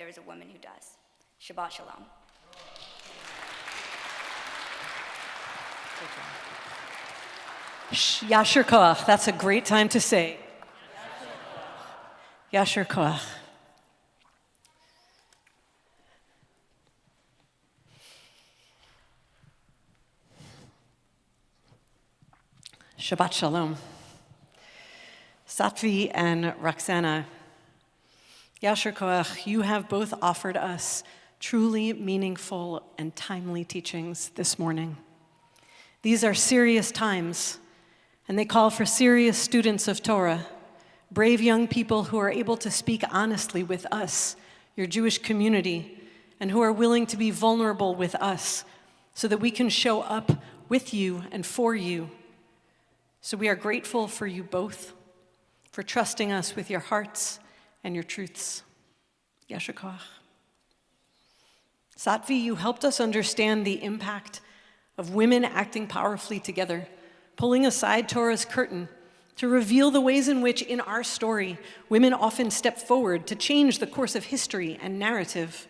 there is a woman who does. Shabbat Shalom. Yasher Koach, that's a great time to say. Yasher Koach. Shabbat Shalom. Satvi and Roxana, Yasher Koach, you have both offered us truly meaningful and timely teachings this morning. These are serious times, and they call for serious students of Torah, brave young people who are able to speak honestly with us, your Jewish community, and who are willing to be vulnerable with us so that we can show up with you and for you. So we are grateful for you both, for trusting us with your hearts and your truths. Yasher Koach. Satvi, you helped us understand the impact of women acting powerfully together, pulling aside Torah's curtain to reveal the ways in which, in our story, women often step forward to change the course of history and narrative.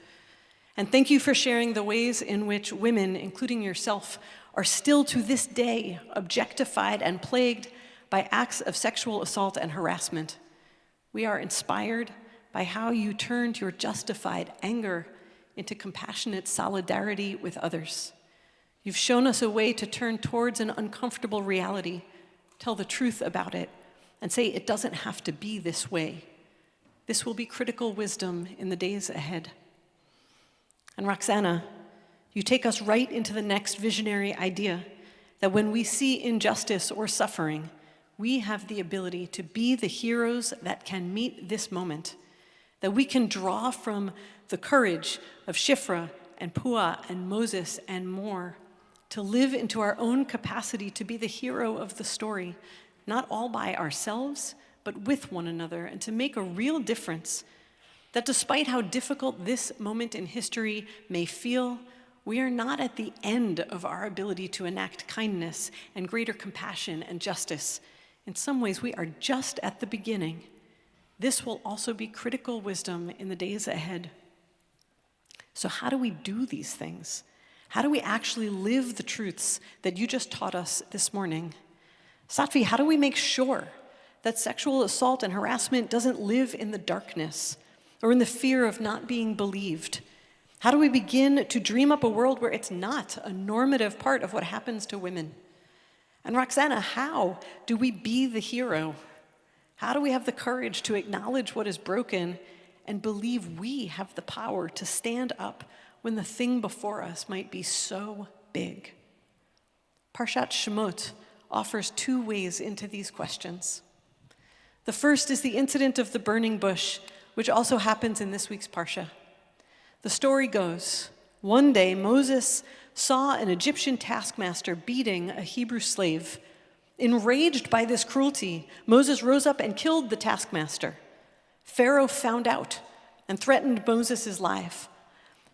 And thank you for sharing the ways in which women, including yourself, are still to this day objectified and plagued by acts of sexual assault and harassment. We are inspired by how you turned your justified anger into compassionate solidarity with others. You've shown us a way to turn towards an uncomfortable reality, tell the truth about it, and say it doesn't have to be this way. This will be critical wisdom in the days ahead. And Roxana, you take us right into the next visionary idea that when we see injustice or suffering, we have the ability to be the heroes that can meet this moment, that we can draw from the courage of Shifra and Pua and Moses and more to live into our own capacity to be the hero of the story, not all by ourselves, but with one another, and to make a real difference, that despite how difficult this moment in history may feel, we are not at the end of our ability to enact kindness and greater compassion and justice. In some ways, we are just at the beginning. This will also be critical wisdom in the days ahead. So how do we do these things? How do we actually live the truths that you just taught us this morning? Satvi, how do we make sure that sexual assault and harassment doesn't live in the darkness or in the fear of not being believed? How do we begin to dream up a world where it's not a normative part of what happens to women? And Roxana, how do we be the hero? How do we have the courage to acknowledge what is broken and believe we have the power to stand up when the thing before us might be so big? Parshat Shmot offers two ways into these questions. The first is the incident of the burning bush, which also happens in this week's Parsha. The story goes, one day Moses saw an Egyptian taskmaster beating a Hebrew slave. Enraged by this cruelty, Moses rose up and killed the taskmaster. Pharaoh found out and threatened Moses' life.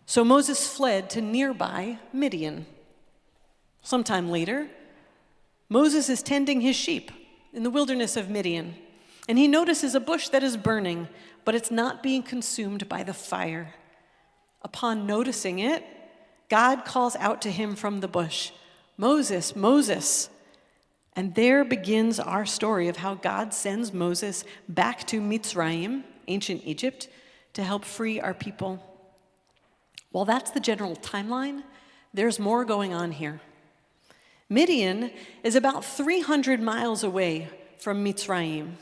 So Moses fled to nearby Midian. Sometime later, Moses is tending his sheep in the wilderness of Midian, and he notices a bush that is burning, but it's not being consumed by the fire. Upon noticing it, God calls out to him from the bush, "Moses, Moses." And there begins our story of how God sends Moses back to Mitzrayim, ancient Egypt, to help free our people. While that's the general timeline, there's more going on here. Midian is about 300 miles away from Mitzrayim.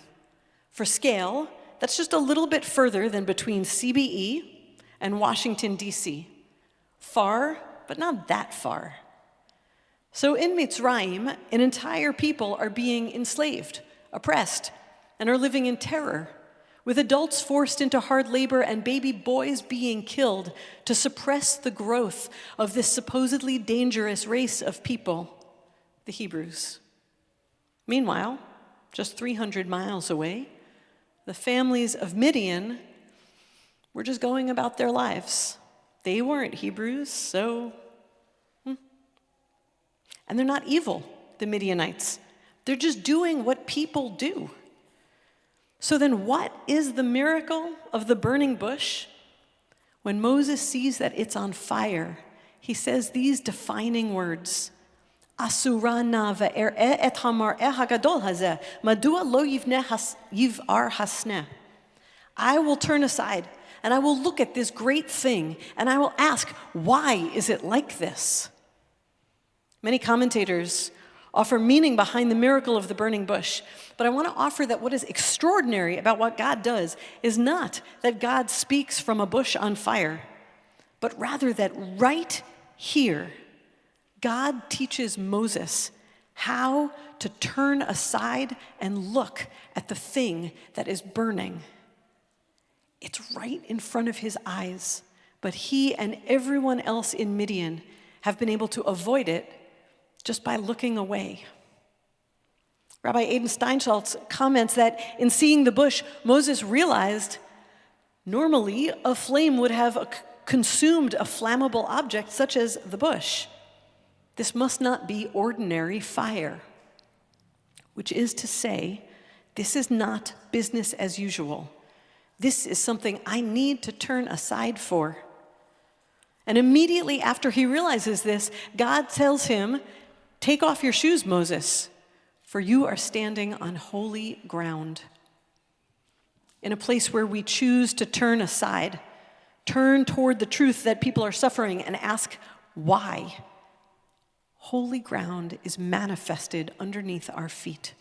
For scale, that's just a little bit further than between CBE and Washington, D.C. Far, but not that far. So in Mitzrayim, an entire people are being enslaved, oppressed, and are living in terror, with adults forced into hard labor and baby boys being killed to suppress the growth of this supposedly dangerous race of people, the Hebrews. Meanwhile, just 300 miles away, the families of Midian were just going about their lives. They weren't Hebrews, so... And they're not evil, the Midianites. They're just doing what people do. So then what is the miracle of the burning bush? When Moses sees that it's on fire, he says these defining words, Asura na ve'er'e et hamar'e hagadol hazeh, madua lo yiv'ar hasneh. I will turn aside, and I will look at this great thing, and I will ask, why is it like this? Many commentators offer meaning behind the miracle of the burning bush, but I want to offer that what is extraordinary about what God does is not that God speaks from a bush on fire, but rather that right here, God teaches Moses how to turn aside and look at the thing that is burning. It's right in front of his eyes, but he and everyone else in Midian have been able to avoid it just by looking away. Rabbi Aidan Steinschaltz comments that in seeing the bush, Moses realized normally a flame would have consumed a flammable object such as the bush. This must not be ordinary fire, which is to say, this is not business as usual. This is something I need to turn aside for. And immediately after he realizes this, God tells him, "Take off your shoes, Moses, for you are standing on holy ground." In a place where we choose to turn aside, turn toward the truth that people are suffering and ask why, holy ground is manifested underneath our feet.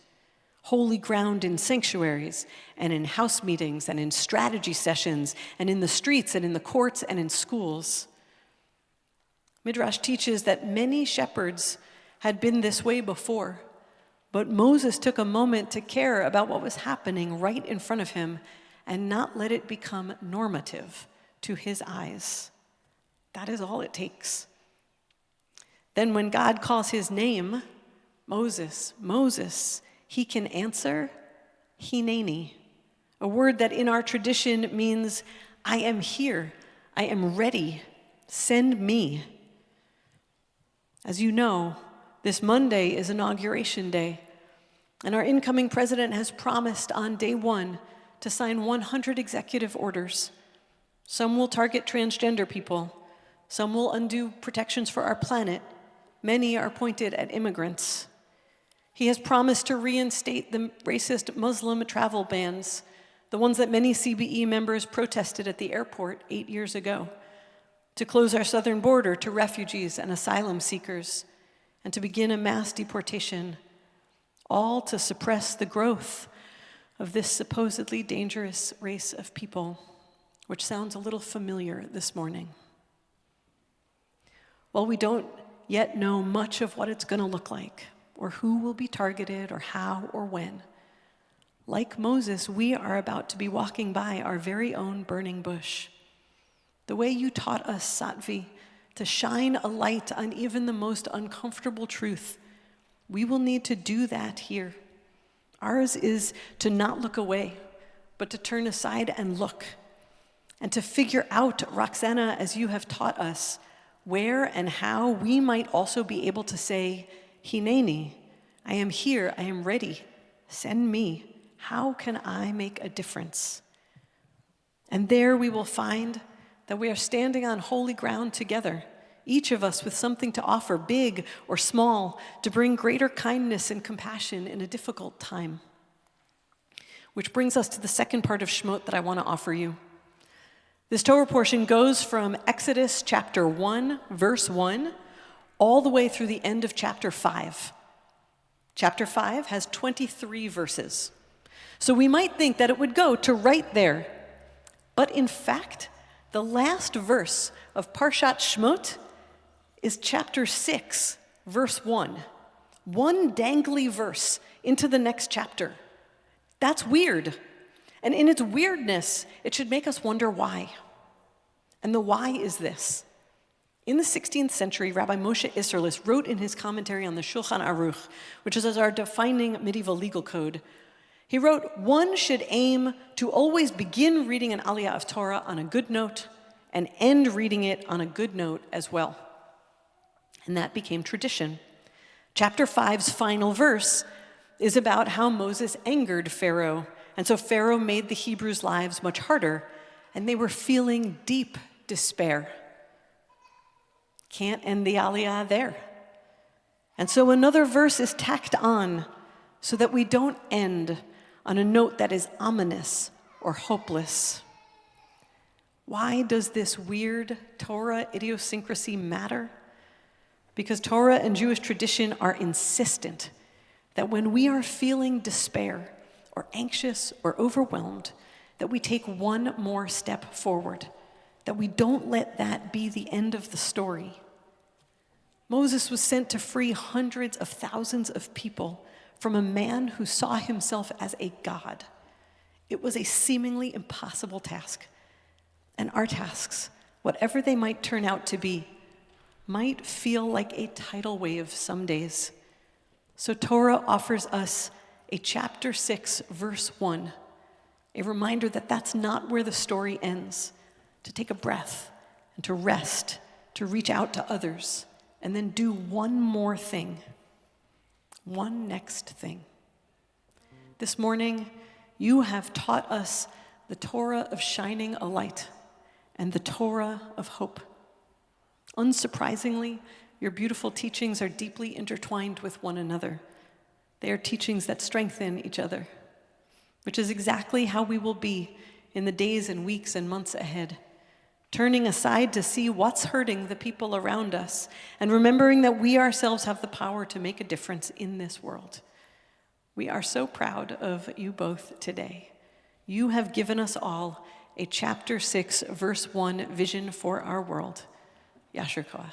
Holy ground in sanctuaries and in house meetings and in strategy sessions and in the streets and in the courts and in schools. Midrash teaches that many shepherds had been this way before, but Moses took a moment to care about what was happening right in front of him and not let it become normative to his eyes. That is all it takes. Then when God calls his name, Moses, Moses, he can answer, Hineni, a word that in our tradition means, I am here, I am ready, send me. As you know, this Monday is Inauguration Day, and our incoming president has promised on day one to sign 100 executive orders. Some will target transgender people, some will undo protections for our planet, many are pointed at immigrants. He has promised to reinstate the racist Muslim travel bans, the ones that many CBE members protested at the airport 8 years ago, to close our southern border to refugees and asylum seekers, and to begin a mass deportation, all to suppress the growth of this supposedly dangerous race of people, which sounds a little familiar this morning. While we don't yet know much of what it's going to look like, or who will be targeted, or how, or when, like Moses, we are about to be walking by our very own burning bush. The way you taught us, Sattvi, to shine a light on even the most uncomfortable truth, we will need to do that here. Ours is to not look away, but to turn aside and look, and to figure out, Roxana, as you have taught us, where and how we might also be able to say, Hineni, I am here, I am ready, send me. How can I make a difference? And there we will find that we are standing on holy ground together, each of us with something to offer, big or small, to bring greater kindness and compassion in a difficult time. Which brings us to the second part of Shmot that I want to offer you. This Torah portion goes from Exodus chapter 1, verse 1, all the way through the end of chapter 5. Chapter 5 has 23 verses. So we might think that it would go to right there. But in fact, the last verse of Parshat Shmot is chapter 6, verse 1. One dangly verse into the next chapter. That's weird. And in its weirdness, it should make us wonder why. And the why is this. In the 16th century, Rabbi Moshe Isserles wrote in his commentary on the Shulchan Aruch, which is our defining medieval legal code, he wrote, one should aim to always begin reading an aliyah of Torah on a good note and end reading it on a good note as well. And that became tradition. Chapter 5's final verse is about how Moses angered Pharaoh. And so Pharaoh made the Hebrews' lives much harder, and they were feeling deep despair. Can't end the Aliyah there. And so another verse is tacked on so that we don't end on a note that is ominous or hopeless. Why does this weird Torah idiosyncrasy matter? Because Torah and Jewish tradition are insistent that when we are feeling despair or anxious or overwhelmed, that we take one more step forward, that we don't let that be the end of the story. Moses was sent to free hundreds of thousands of people from a man who saw himself as a god. It was a seemingly impossible task. And our tasks, whatever they might turn out to be, might feel like a tidal wave some days. So Torah offers us a chapter 6, verse 1, a reminder that that's not where the story ends, to take a breath and to rest, to reach out to others, and then do one more thing, one next thing. This morning, you have taught us the Torah of shining a light and the Torah of hope. Unsurprisingly, your beautiful teachings are deeply intertwined with one another. They are teachings that strengthen each other, which is exactly how we will be in the days and weeks and months ahead, turning aside to see what's hurting the people around us and remembering that we ourselves have the power to make a difference in this world. We are so proud of you both today. You have given us all a chapter 6, verse 1 vision for our world. Yasher koach.